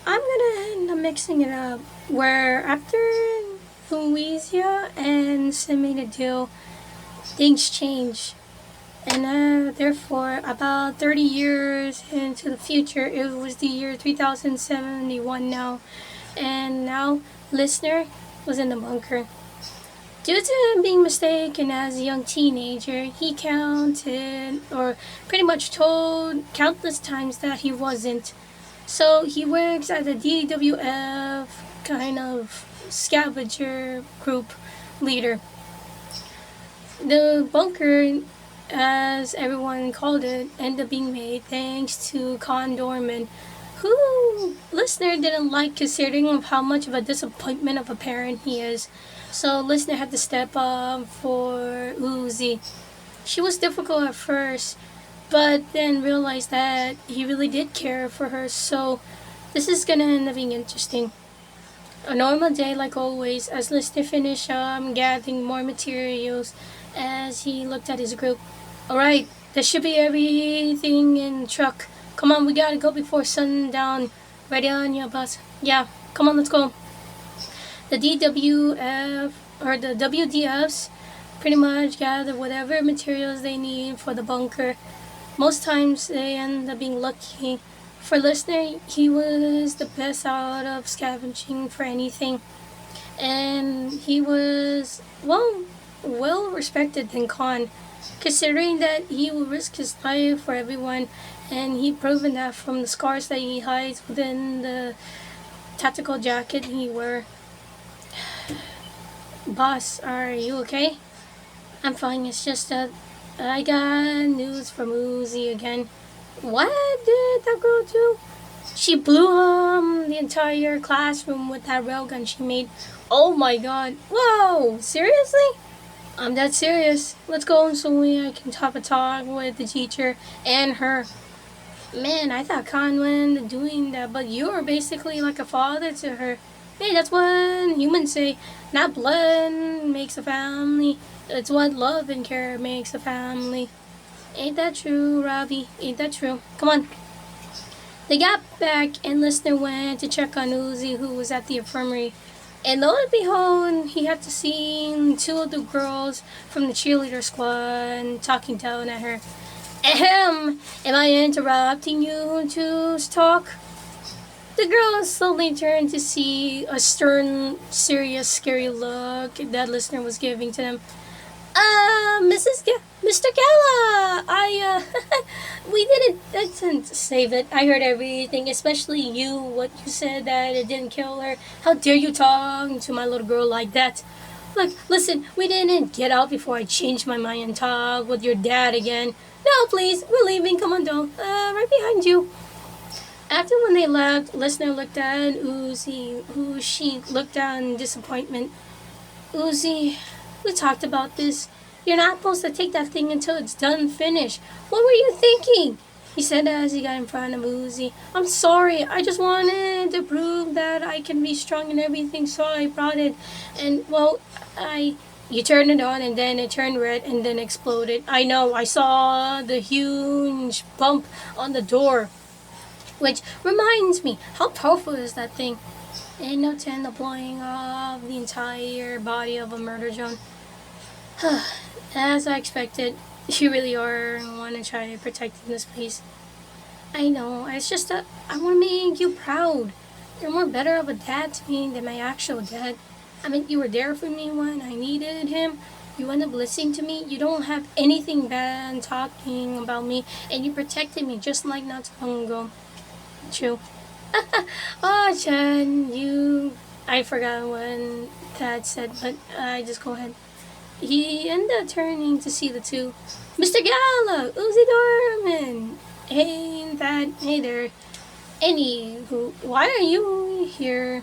I'm gonna end up mixing it up. Where after Louisa and Sim made a deal, things change. And therefore, about 30 years into the future, it was the year 3071 now. And now, listener was in the bunker. Due to him being mistaken as a young teenager, he counted, or pretty much told countless times that he wasn't. So he works at a DWF kind of scavenger group leader. The bunker, as everyone called it, ended up being made thanks to Condorman, who listener didn't like considering of how much of a disappointment of a parent he is. So listener had to step up for Uzi. She was difficult at first, but then realized that he really did care for her. So this is gonna end up being interesting. A normal day, like always, as Lister finished gathering more materials as he looked at his group. Alright, that should be everything in the truck. Come on, we gotta go before sundown. Ready on your bus. Yeah, come on, let's go. The DWF, or the WDFs, pretty much gather whatever materials they need for the bunker. Most times they end up being lucky. For listener, he was the best out of scavenging for anything. And he was, well respected than Khan, considering that he will risk his life for everyone, and he proven that from the scars that he hides within the tactical jacket he wear. Boss, are you okay? I'm fine, it's just that I got news from Uzi again. What did that girl do? She blew the entire classroom with that railgun she made. Oh my god. Whoa, seriously? I'm that serious. Let's go so I can have a talk with the teacher and her. Man, I thought Khan went doing that, but you're basically like a father to her. Hey, that's what humans say. Not blood makes a family. It's what love and care makes a family. Ain't that true, Robbie? Ain't that true? Come on. They got back, and listener went to check on Uzi, who was at the infirmary. And lo and behold, he had to see two of the girls from the cheerleader squad talking down at her. Ahem! Am I interrupting you to talk? The girl slowly turned to see a stern, serious, scary look that listener was giving to them. Mr. Gala, we didn't save it. I heard everything, especially you, what you said that it didn't kill her. How dare you talk to my little girl like that? Look, listen, we didn't get out before I changed my mind and talk with your dad again. No, please, we're leaving, come on down, right behind you. After when they left, listener looked at Uzi, who she looked at in disappointment. Uzi, we talked about this. You're not supposed to take that thing until it's done and finished. What were you thinking? He said as he got in front of Uzi. I'm sorry, I just wanted to prove that I can be strong and everything, so I brought it. And, you turned it on and then it turned red and then exploded. I know, I saw the huge bump on the door. Which reminds me, how powerful is that thing? And no 10 the blowing off the entire body of a murder drone. As I expected, you really are want to try to protect this place. I know, it's just that I want to make you proud. You're more better of a dad to me than my actual dad. I mean, you were there for me when I needed him. You end up listening to me. You don't have anything bad talking about me, and you protected me just like not so long ago. True. Oh, Chen, I forgot what Dad said, but I just go ahead. He ended up turning to see the two. Mr. Gala, Uzi Dorman. Hey there. Anywho, why are you here?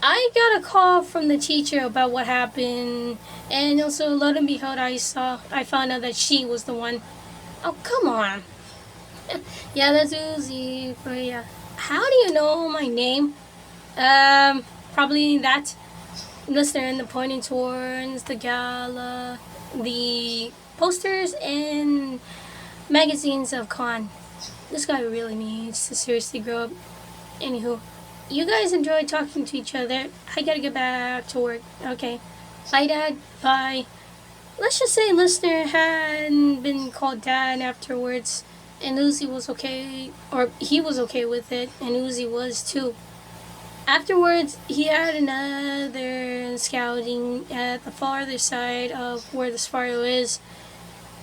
I got a call from the teacher about what happened, and also, lo and behold, I found out that she was the one. Oh, come on. Yeah, that's Uzi. But yeah, how do you know my name? Probably that. Listener and the pointing towards the gala, the posters and magazines of Khan. This guy really needs to seriously grow up. Anywho, You guys enjoy talking to each other. I gotta get back to work. Okay. Bye, Dad. Bye. Let's just say listener hadn't been called Dad afterwards, and Uzi was okay, or he was okay with it, and Uzi was too. Afterwards, he had another scouting at the farther side of where the spiral is.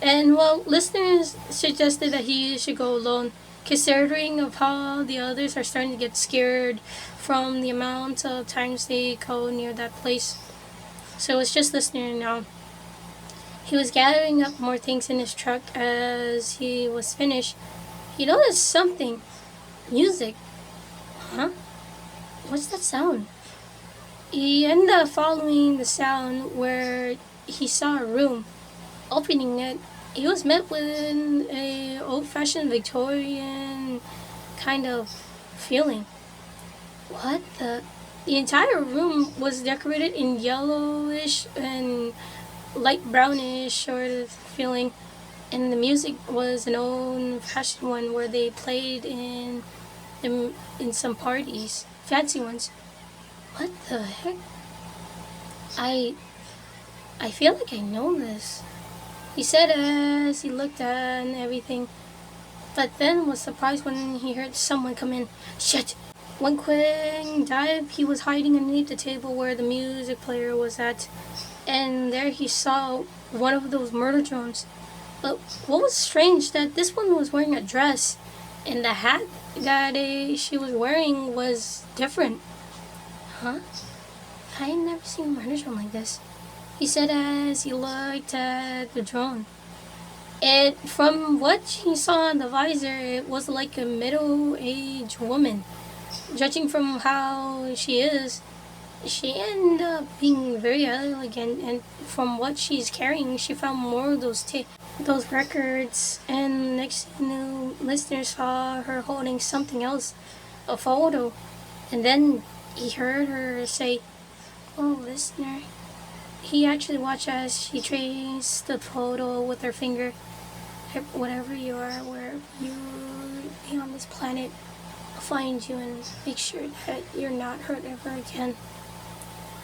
And well, listeners suggested that he should go alone, considering of how the others are starting to get scared from the amount of times they go near that place. So it's just listener now. He was gathering up more things in his truck as he was finished. He noticed something. Music. Huh? What's that sound? He ended up following the sound where he saw a room. Opening it, he was met with an old-fashioned Victorian kind of feeling. What the? The entire room was decorated in yellowish and light brownish sort of feeling, and the music was an old-fashioned one where they played in some parties, fancy ones. What the heck? I feel like I know this, he said as he looked at everything, but then was surprised when he heard someone come in. Shit! One quick dive, he was hiding underneath the table where the music player was at, and there he saw one of those murder drones. But what was strange that this one was wearing a dress, and the hat that she was wearing was different. Huh? I had never seen a murder drone like this, he said as he looked at the drone. And from what he saw on the visor, it was like a middle-aged woman. Judging from how she is, she ended up being very elegant, and from what she's carrying, she found more of those records. And next thing you know, listeners saw her holding something else, a photo. And then he heard her say, "Oh, listener." He actually watched as she traced the photo with her finger. Whatever you are, wherever you be on this planet, I'll find you and make sure that you're not hurt ever again.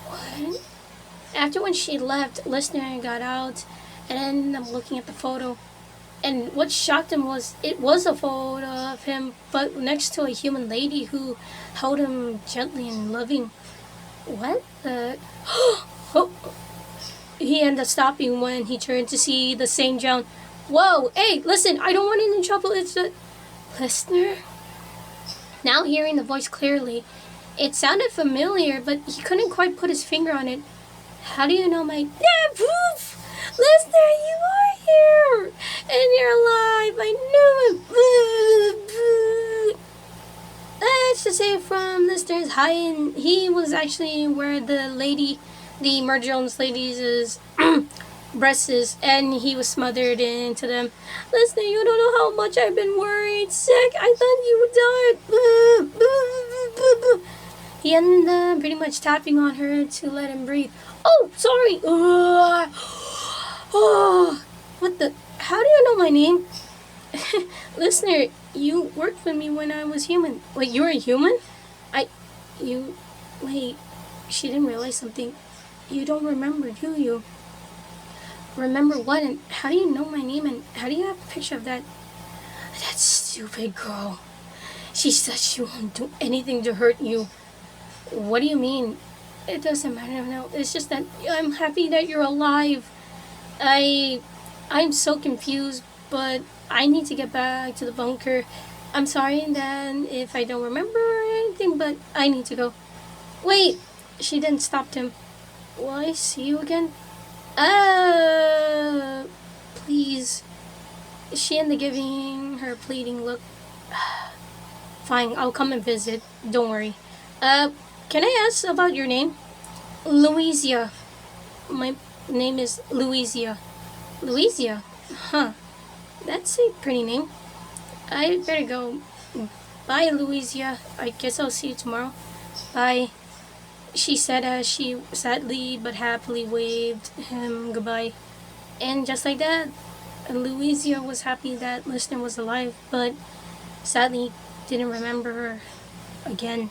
What? After when she left, listener got out and ended up looking at the photo. And what shocked him was it was a photo of him, but next to a human lady who held him gently and loving. What the? Oh. He ended up stopping when he turned to see the same drown. Whoa, hey, listen, I don't want any trouble. It's the listener. Now hearing the voice clearly, it sounded familiar, but he couldn't quite put his finger on it. How do you know my... Yeah, poof! Listener, you are here! And you're alive! I knew it! Let's just say from listeners high, and he was actually where the Murder Jones lady's breasts is, and he was smothered into them. Listener, you don't know how much I've been worried, sick. I thought you died. He ended up pretty much tapping on her to let him breathe. Oh, sorry. Oh, what the? How do you know my name? Listener, you worked with me when I was human. Wait, you were a human? Wait, she didn't realize something. You don't remember, do you? Remember what? And how do you know my name? And how do you have a picture of that stupid girl? She said she won't do anything to hurt you. What do you mean? It doesn't matter now. It's just that I'm happy that you're alive. I'm so confused, but I need to get back to the bunker. I'm sorry then if I don't remember anything, but I need to go. Wait, she then stopped him. Will I see you again? Please. She ended up giving her pleading look. Fine, I'll come and visit. Don't worry. Can I ask about your name? Louisa. My name is Louisa. Louisa? Huh. That's a pretty name. I better go. Bye, Louisa. I guess I'll see you tomorrow. Bye. She said as she sadly but happily waved him goodbye. And just like that, Louisa was happy that listener was alive, but sadly didn't remember her again.